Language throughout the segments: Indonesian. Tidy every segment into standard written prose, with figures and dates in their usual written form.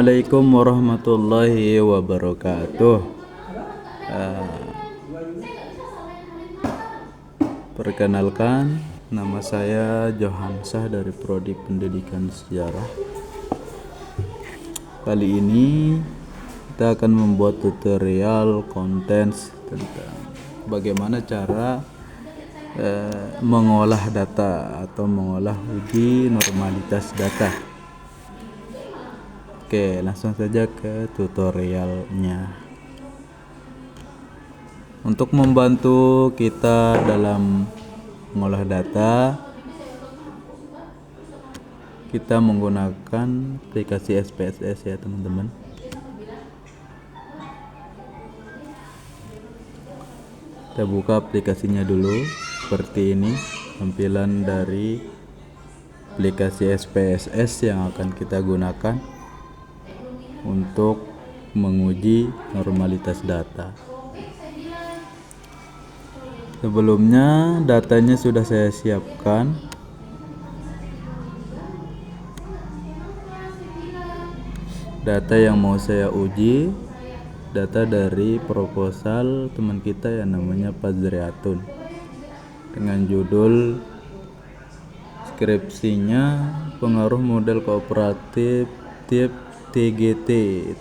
Assalamualaikum warahmatullahi wabarakatuh. Eh, Perkenalkan, nama saya Johansah dari Prodi Pendidikan Sejarah. Kali ini kita akan membuat tutorial konten tentang bagaimana cara mengolah data atau mengolah uji normalitas data. Oke, langsung saja ke tutorialnya. Untuk membantu kita dalam mengolah data, kita menggunakan aplikasi SPSS ya teman-teman. Kita buka aplikasinya dulu. Seperti ini tampilan dari aplikasi SPSS yang akan kita gunakan untuk menguji normalitas data. Sebelumnya datanya sudah saya siapkan. Data yang mau saya uji, data dari proposal teman kita yang namanya Fazriatun, dengan judul skripsinya pengaruh model kooperatif TGT,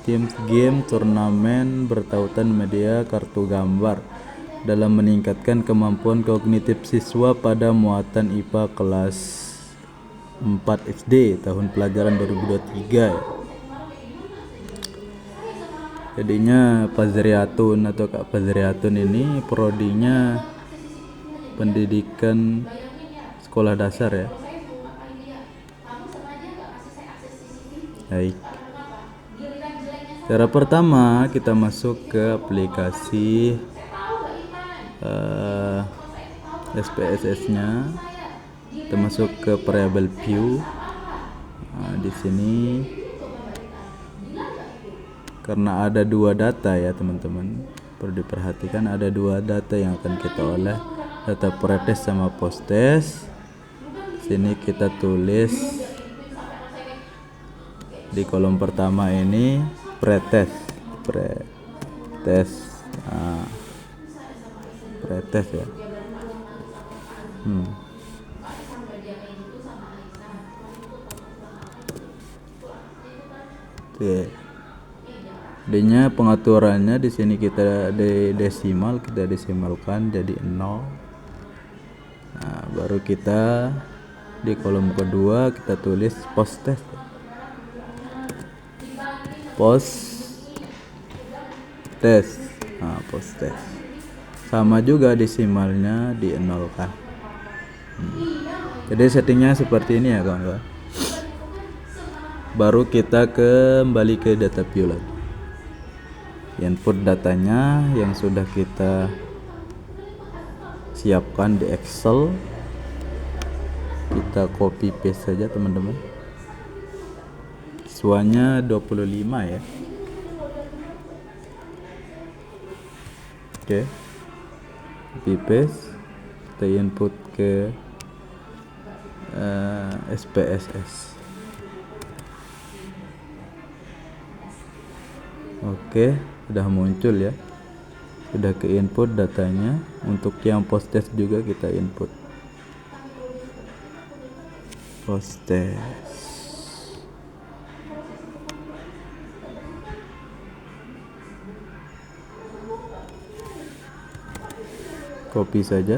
Teams Game Turnamen Bertautan Media Kartu Gambar dalam meningkatkan kemampuan kognitif siswa pada muatan IPA kelas 4 SD tahun pelajaran 2023 ya. Jadinya Fazriatun atau Kak Fazriatun ini prodinya pendidikan sekolah dasar ya. Baik. Cara pertama kita masuk ke aplikasi SPSS-nya. Kita masuk ke variable view. Nah, di sini karena ada dua data ya teman-teman, perlu diperhatikan ada dua data yang akan kita olah, data pretest sama posttest. Sini kita tulis di kolom pertama ini pretest ya. Oke. D-nya pengaturannya di sini kita desimal, kita desimalkan jadi 0. Nah, baru kita di kolom kedua kita tulis posttest. Posttest. Sama juga desimalnya di 0 kan. Jadi settingnya seperti ini ya kawan-kawan. Baru kita kembali ke data view lagi. Input datanya yang sudah kita siapkan di Excel, kita copy paste saja teman-teman. Siswanya 25 ya. Oke, copy paste, kita input ke SPSS. Oke, sudah muncul ya, sudah ke input datanya. Untuk yang posttest juga kita input posttest. Copy saja,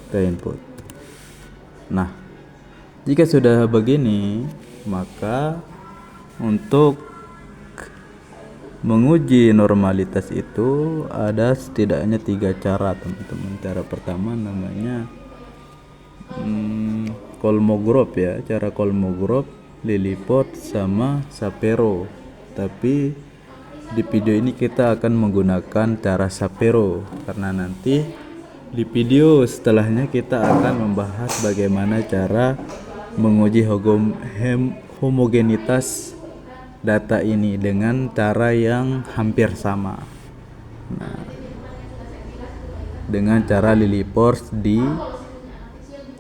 kita input. Nah, jika sudah begini, maka untuk menguji normalitas itu ada setidaknya 3 cara teman-teman. Cara pertama namanya Kolmogorov ya, cara Kolmogorov, Lilliput sama Shapiro. Tapi di video ini kita akan menggunakan cara Shapiro karena nanti di video setelahnya kita akan membahas bagaimana cara menguji homogenitas data ini dengan cara yang hampir sama. Nah, dengan cara Lilliput di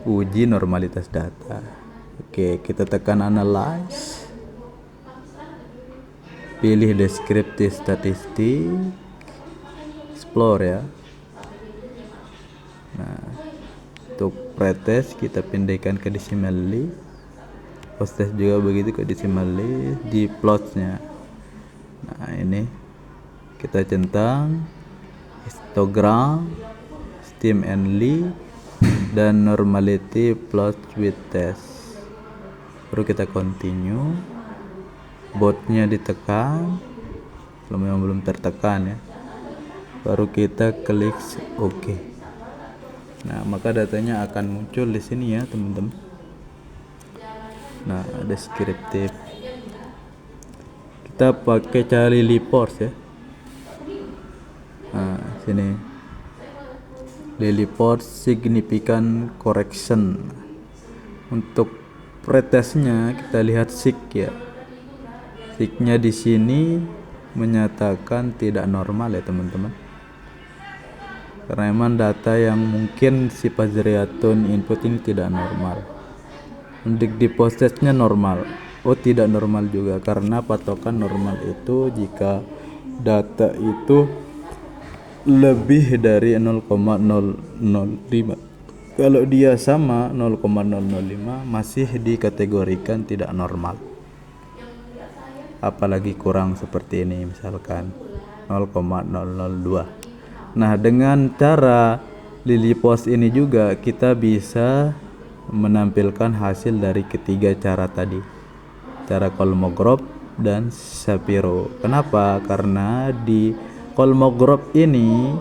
uji normalitas data. Oke, kita tekan analyze, pilih descriptive statistik, explore ya. Nah, untuk pretest kita pindahkan ke decimally, post test juga begitu ke decimally di plotsnya. Nah, ini kita centang histogram, stem and lee, dan normality plot with test. Baru kita continue, botnya ditekan, kalau memang belum tertekan ya, baru kita klik OK. Nah, maka datanya akan muncul di sini ya teman-teman. Nah, deskriptif kita pakai cari reports ya. Nah, sini report significant correction. Untuk pretestnya kita lihat sig ya. Signya di sini menyatakan tidak normal ya teman-teman. Karena memang data yang mungkin si Pazeriatun input ini tidak normal. Untuk di post testnya normal. Oh, tidak normal juga, karena patokan normal itu jika data itu lebih dari 0,005. Kalau dia sama 0,005 masih dikategorikan tidak normal. Apalagi kurang seperti ini misalkan 0,002. Nah, dengan cara Lily Post ini juga kita bisa menampilkan hasil dari ketiga cara tadi, cara Kolmogorov dan Shapiro. Kenapa? Karena di Kolmogorov ini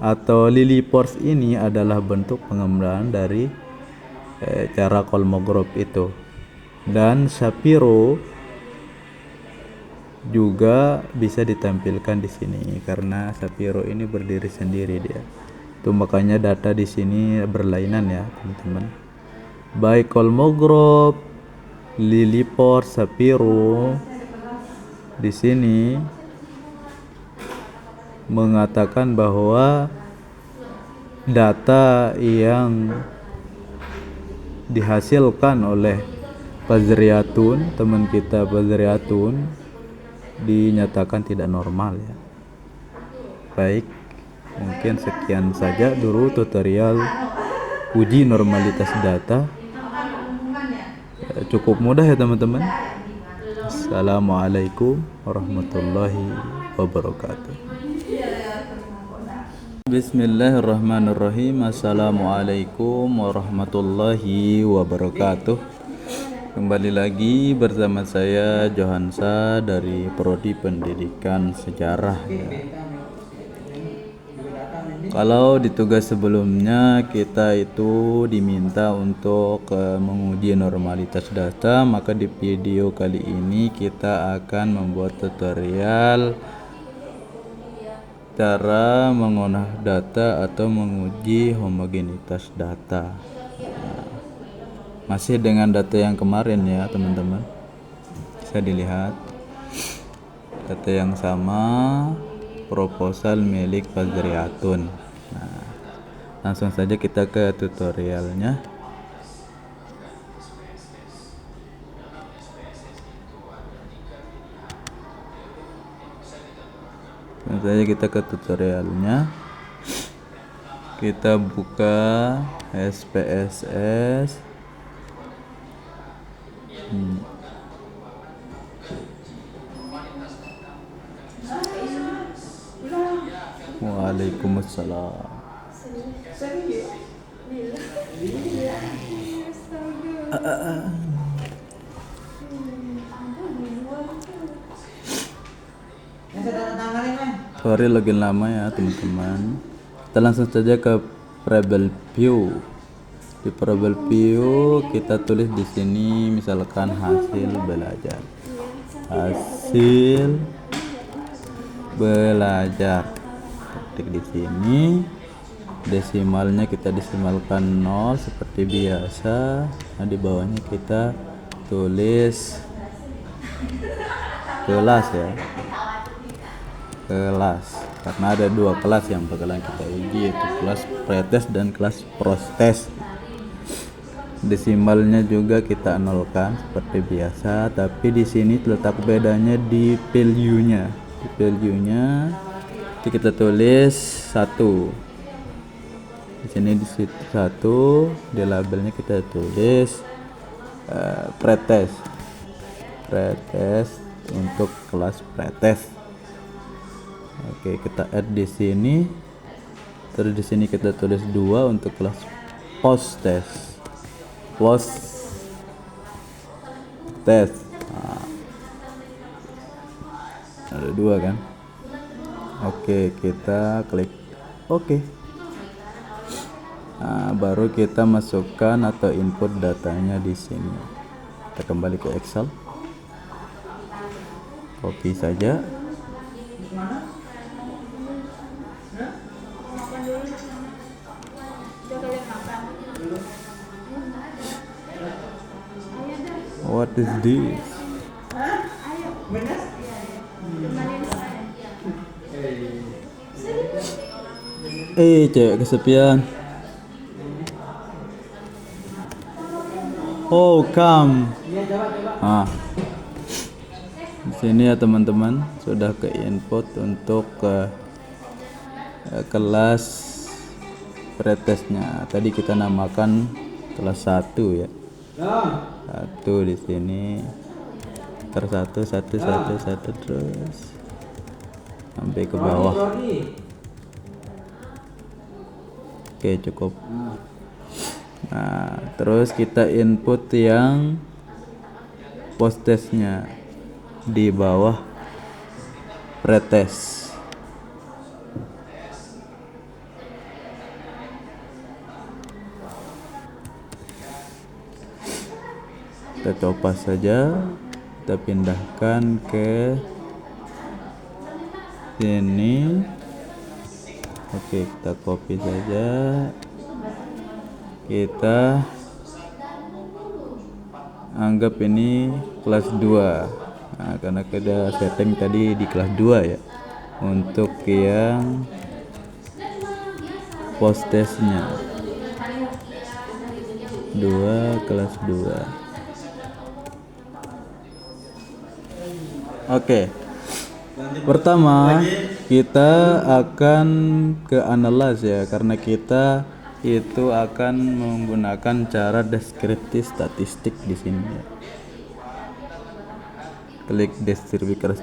atau Lily Post ini adalah bentuk pengembangan dari cara Kolmogorov itu, dan Shapiro juga bisa ditampilkan di sini karena Shapiro ini berdiri sendiri dia. Itu makanya data di sini berlainan ya teman-teman. Baik Kolmogorov, Lilliput, Shapiro di sini mengatakan bahwa data yang dihasilkan oleh Pazeriatun, teman kita Pazeriatun, dinyatakan tidak normal ya. Baik, mungkin sekian saja dulu tutorial uji normalitas data. Cukup mudah ya teman-teman. Assalamualaikum warahmatullahi wabarakatuh. Bismillahirrahmanirrahim. Assalamualaikum warahmatullahi wabarakatuh. Kembali lagi bersama saya Johansa dari Prodi Pendidikan Sejarah ya. Kalau di tugas sebelumnya kita itu diminta untuk menguji normalitas data, maka di video kali ini kita akan membuat tutorial cara mengolah data atau menguji homogenitas data. Masih dengan data yang kemarin ya teman-teman, bisa dilihat data yang sama, proposal milik Pazeriatun. Nah, langsung saja kita ke tutorialnya. Langsung saja kita ke tutorialnya. Kita buka SPSS. Waalaikumsalam. Sorry lagi lama ya teman-teman. Kita langsung saja ke Prebel View. Di Prebel View kita tulis di sini misalkan hasil belajar. Hasil belajar. Ketik di sini. Desimalnya kita desimalkan 0 seperti biasa. Nah, di bawahnya kita tulis kelas ya. Kelas, karena ada dua kelas yang bakalan kita uji, yaitu kelas pretest dan kelas prostest. Desimalnya juga kita nolkan seperti biasa, tapi di sini letak bedanya di value-nya. Di value-nya itu kita tulis 1. Di sini di situ 1, di labelnya kita tulis pretest untuk kelas pretest. Oke, kita add di sini. Terus di sini kita tulis 2 untuk kelas post test. Nah, ada 2 kan. Oke, kita klik oke. Nah, baru kita masukkan atau input datanya di sini. Kita kembali ke Excel, copy saja. What is this? Cewek kesepian. Oh, come. Di sini ya teman-teman, sudah ke input untuk kelas pretestnya. Tadi kita namakan kelas 1 ya. 1 di sini. Satu terus sampai ke bawah. Oke, cukup. Nah, terus kita input yang post testnya di bawah pretest. Kita copas saja, kita pindahkan ke sini. Oke, kita copy saja, kita anggap ini kelas 2. Nah, karena kita setting tadi di kelas 2 ya, untuk yang post testnya 2, kelas 2. Oke, pertama kita akan ke analyze ya, karena kita itu akan menggunakan cara deskriptif statistik di sini ya. Klik deskriptif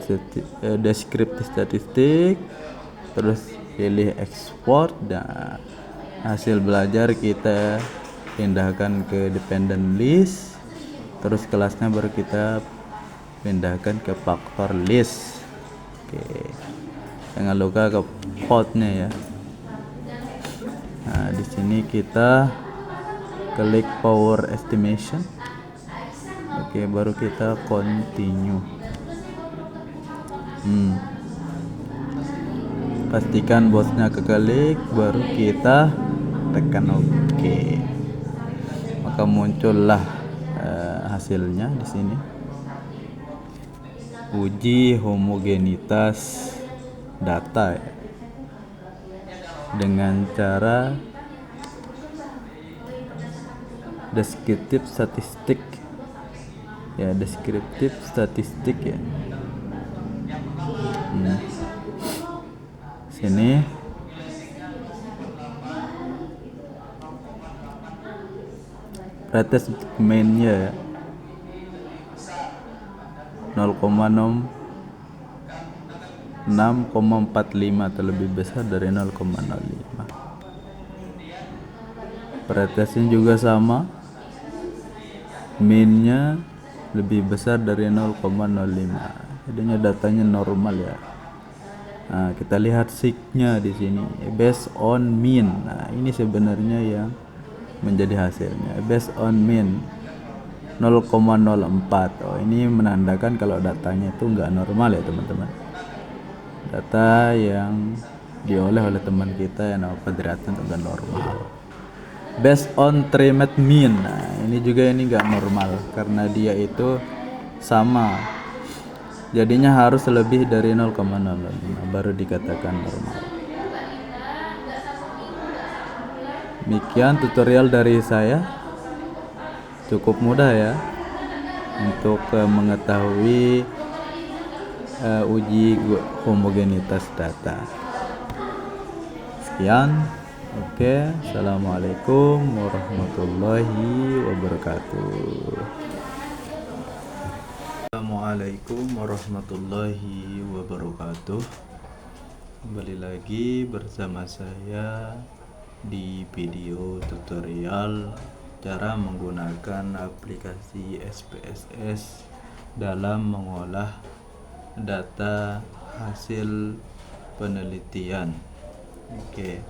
statistik, terus pilih export. Dan hasil belajar kita pindahkan ke dependent list, terus kelasnya baru kita pindahkan ke faktor list. Oke, jangan lupa ke portnya ya. Nah, di sini kita klik power estimation. Oke, baru kita continue. Pastikan bosnya keklik, baru kita tekan oke. Maka muncullah hasilnya di sini. Uji homogenitas data ya, dengan cara deskriptif statistik ya, sini pretest mainnya ya, 6,45 atau lebih besar dari 0,05. Pretestnya juga sama, minnya lebih besar dari 0,05. Jadinya datanya normal ya. Nah, kita lihat signya di sini, based on mean. Nah, ini sebenarnya yang menjadi hasilnya, based on mean 0,04. Oh, ini menandakan kalau datanya itu enggak normal ya teman-teman. Data yang diolah oleh teman kita yang derajat enggak normal. Based on trimmed mean. Nah, ini juga enggak normal karena dia itu sama. Jadinya harus lebih dari 0,05 baru dikatakan normal. Demikian tutorial dari saya. Cukup mudah ya untuk mengetahui uji homogenitas data. Sekian. Oke, assalamualaikum warahmatullahi wabarakatuh. Assalamualaikum warahmatullahi wabarakatuh. Kembali lagi bersama saya di video tutorial cara menggunakan aplikasi SPSS dalam mengolah data hasil penelitian. Oke.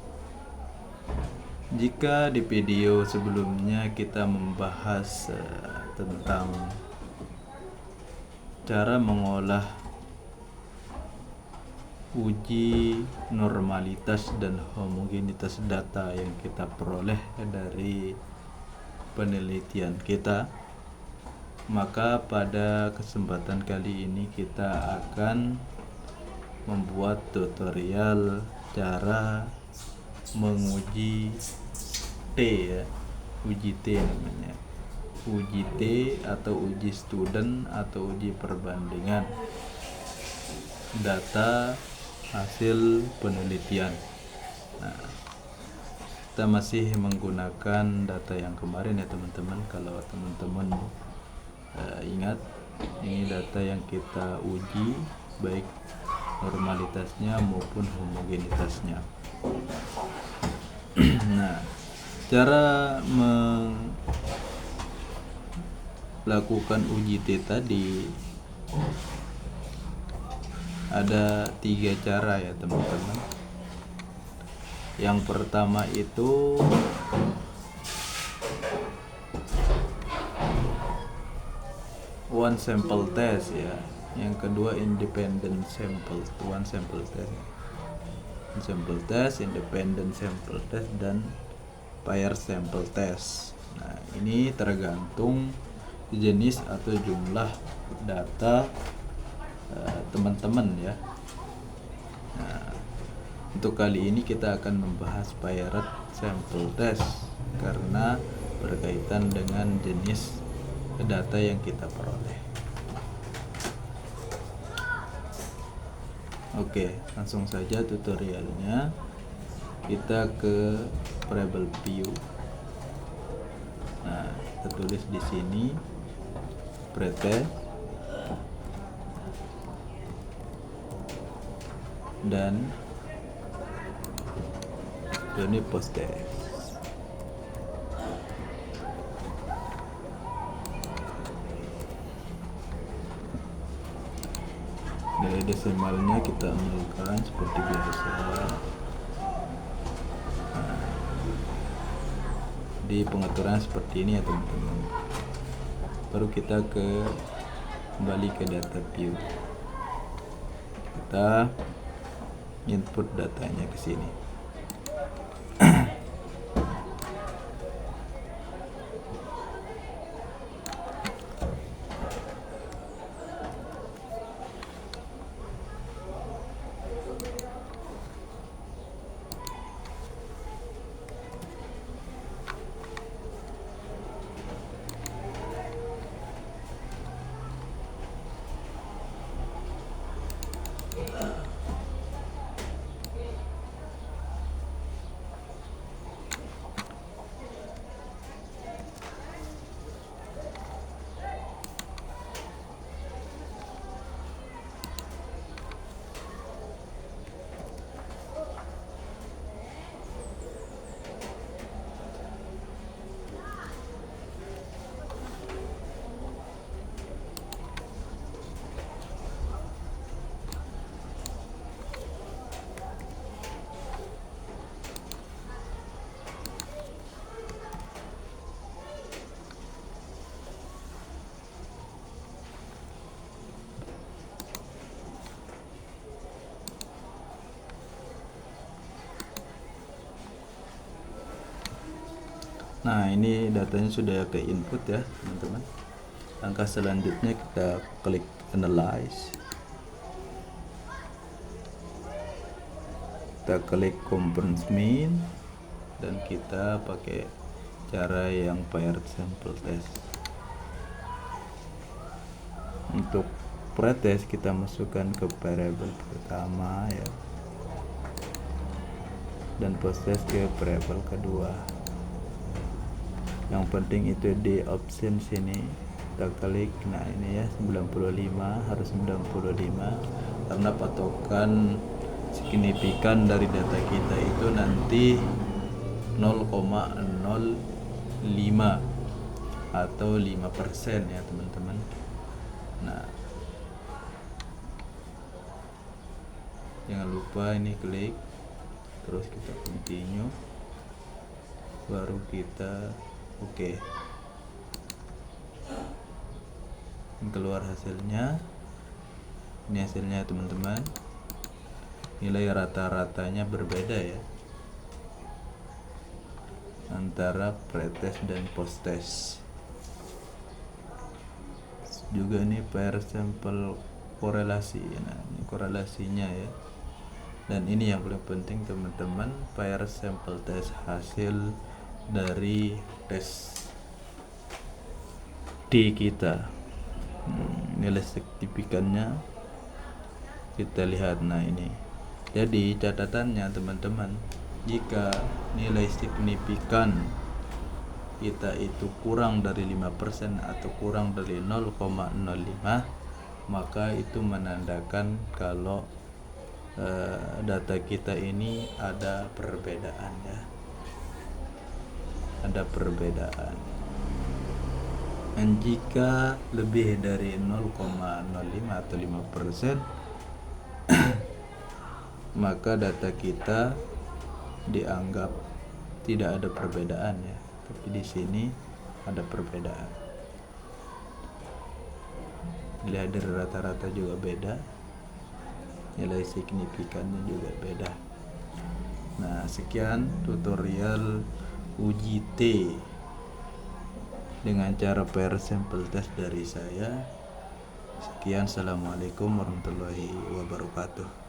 Jika di video sebelumnya kita membahas tentang cara mengolah uji normalitas dan homogenitas data yang kita peroleh dari penelitian kita, maka pada kesempatan kali ini kita akan membuat tutorial cara menguji T ya, uji T namanya, uji T atau uji student atau uji perbandingan data hasil penelitian. Nah, kita masih menggunakan data yang kemarin ya teman-teman. Kalau teman-teman ingat, ini data yang kita uji baik normalitasnya maupun homogenitasnya. Nah, cara melakukan uji T tadi ada 3 cara ya teman-teman. Yang pertama itu one sample test ya. Yang kedua independent sample, one sample test, sample test, independent sample test, dan pair sample test. Nah, ini tergantung jenis atau jumlah data teman-teman ya. Nah, untuk kali ini kita akan membahas paired sample test karena berkaitan dengan jenis data yang kita peroleh. Oke, langsung saja tutorialnya. Kita ke variable view. Nah, kita tulis di sini prepare dan ini post-text. Dari desimalnya kita nolkan seperti biasa. Nah, di pengaturan seperti ini ya teman-teman. Baru kita kembali ke data view. Kita input datanya ke sini. Nah, ini datanya sudah ke input ya teman-teman. Langkah selanjutnya kita klik analyze, kita klik conference mean, dan kita pakai cara yang paired sample test. Untuk pretest kita masukkan ke variabel pertama ya, dan posttest ke variabel kedua. Yang penting itu di option sini kita klik. Nah ini ya 95, harus 95 karena patokan signifikan dari data kita itu nanti 0,05 atau 5% ya teman-teman. Nah jangan lupa ini klik, terus kita continue, baru kita oke. Keluar hasilnya. Ini hasilnya teman-teman. Nilai rata-ratanya berbeda ya antara pretest dan posttest. Juga ini pair sampel korelasi. Nah ini korelasinya ya. Dan ini yang paling penting teman-teman, pair sampel test hasil dari tes D kita. Nilai signifikannya kita lihat. Nah ini jadi catatannya teman-teman, jika nilai signifikan kita itu kurang dari 5% atau kurang dari 0,05, maka itu menandakan kalau data kita ini ada perbedaan ya, ada perbedaan. Dan jika lebih dari 0,05 atau 5%, maka data kita dianggap tidak ada perbedaan ya. Tapi di sini ada perbedaan. Nilai dari rata-rata juga beda, nilai signifikannya juga beda. Nah sekian tutorial uji T dengan cara pair sample test dari saya. Sekian, assalamualaikum warahmatullahi wabarakatuh.